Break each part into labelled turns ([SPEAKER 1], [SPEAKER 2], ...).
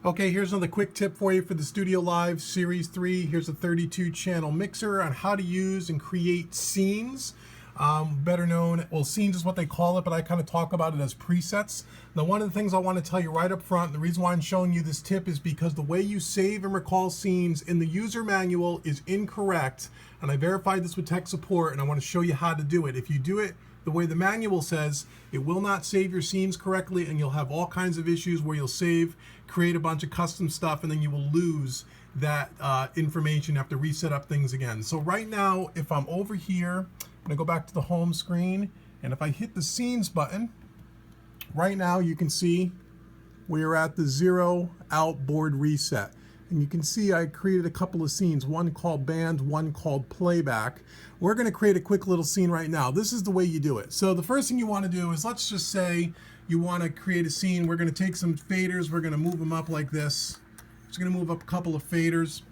[SPEAKER 1] Okay, here's another quick tip for you for the StudioLive Series 3. Here's a 32 channel mixer on how to use and create scenes. Better known, well, scenes is what they call it, but I kind of talk about it as presets. Now, one of the things I want to tell you right up front, the reason why I'm showing you this tip is because the way you save and recall scenes in the user manual is incorrect. And I verified this with tech support, and I want to show you how to do it. If you do it the way the manual says, it will not save your scenes correctly, and you'll have all kinds of issues where you'll save, create a bunch of custom stuff, and then you will lose that information, have to reset up things again. So right now, if I'm over here, I'm gonna go back to the home screen, and if I hit the scenes button, right now you can see we are at the zero out board reset. And you can see I created a couple of scenes, one called band, one called playback. We're gonna create a quick little scene right now. This is the way you do it. So the first thing you wanna do is, let's just say you wanna create a scene. We're gonna take some faders, we're gonna move them up like this. Just gonna move up a couple of faders.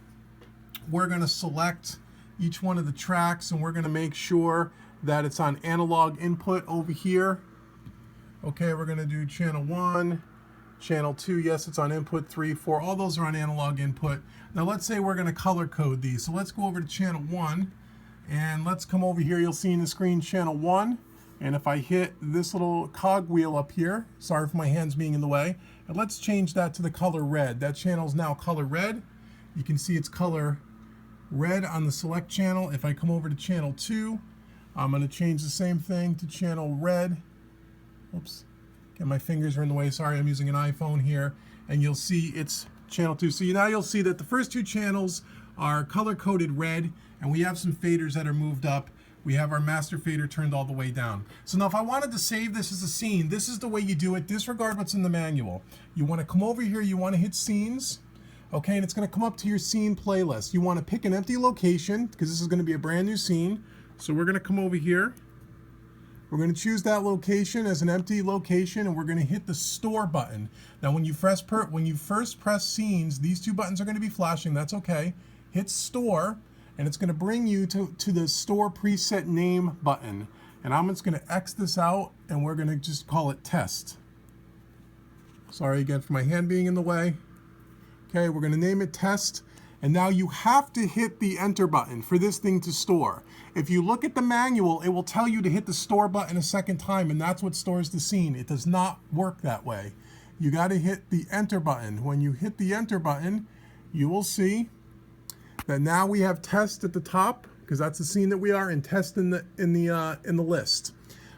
[SPEAKER 1] We're gonna select each one of the tracks, and we're gonna make sure that it's on analog input over here. Okay, we're gonna do channel 1, channel 2, yes, it's on input 3, 4, all those are on analog input. Now let's say we're gonna color code these. So let's go over to channel 1, and let's come over here. You'll see in the screen channel 1, and if I hit this little cog wheel up here, sorry for my hands being in the way, and let's change that to the color red. That channel is now color red. You can see it's color red on the select channel. If I come over to channel 2, I'm gonna change the same thing to channel red. Oops. Okay, my fingers are in the way. Sorry, I'm using an iPhone here. And you'll see it's channel 2. So now you'll see that the first two channels are color-coded red, and we have some faders that are moved up. We have our master fader turned all the way down. So now if I wanted to save this as a scene, this is the way you do it. Disregard what's in the manual. You want to come over here, you want to hit scenes. Okay, and it's going to come up to your scene playlist. You want to pick an empty location, because this is going to be a brand new scene. So we're going to come over here. We're going to choose that location as an empty location, and we're going to hit the store button. Now when you first press scenes, these two buttons are going to be flashing. That's okay. Hit store, and it's going to bring you to the store preset name button. And I'm just going to X this out, and we're going to just call it test. Sorry again for my hand being in the way. Okay, we're going to name it test. And now you have to hit the enter button for this thing to store. If you look at the manual, it will tell you to hit the store button a second time, and that's what stores the scene. It does not work that way. You got to hit the enter button. When you hit the enter button, you will see that now we have test at the top, because that's the scene that we are in, test in the list.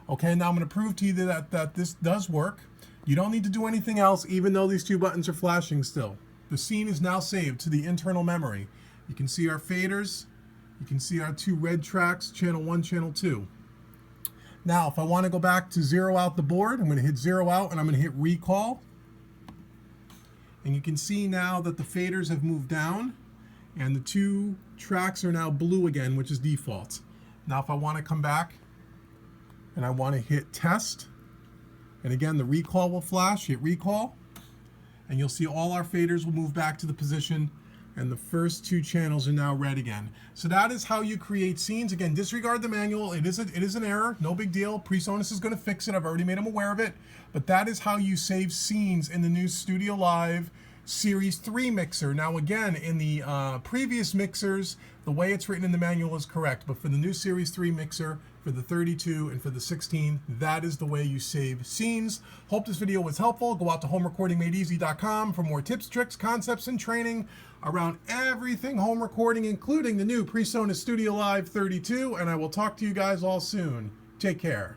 [SPEAKER 1] Okay, now I'm going to prove to you that this does work. You don't need to do anything else, even though these two buttons are flashing still. The scene is now saved to the internal memory. You can see our faders. You can see our two red tracks, channel 1, channel 2. Now, if I want to go back to zero out the board, I'm going to hit zero out, and I'm going to hit recall. And you can see now that the faders have moved down, and the two tracks are now blue again, which is default. Now, if I want to come back, and I want to hit test, and again, the recall will flash, hit recall. And you'll see all our faders will move back to the position, and the first two channels are now red again. So that is how you create scenes. Again, disregard the manual. It is an error, no big deal. Presonus is going to fix it. I've already made them aware of it. But that is how you save scenes in the new StudioLive Series 3 mixer. Now again, in the previous mixers, the way it's written in the manual is correct. But for the new Series 3 mixer, for the 32 and for the 16, that is the way you save scenes. Hope this video was helpful. Go out to homerecordingmadeeasy.com for more tips, tricks, concepts, and training around everything home recording, including the new Presonus StudioLive 32. And I will talk to you guys all soon. Take care.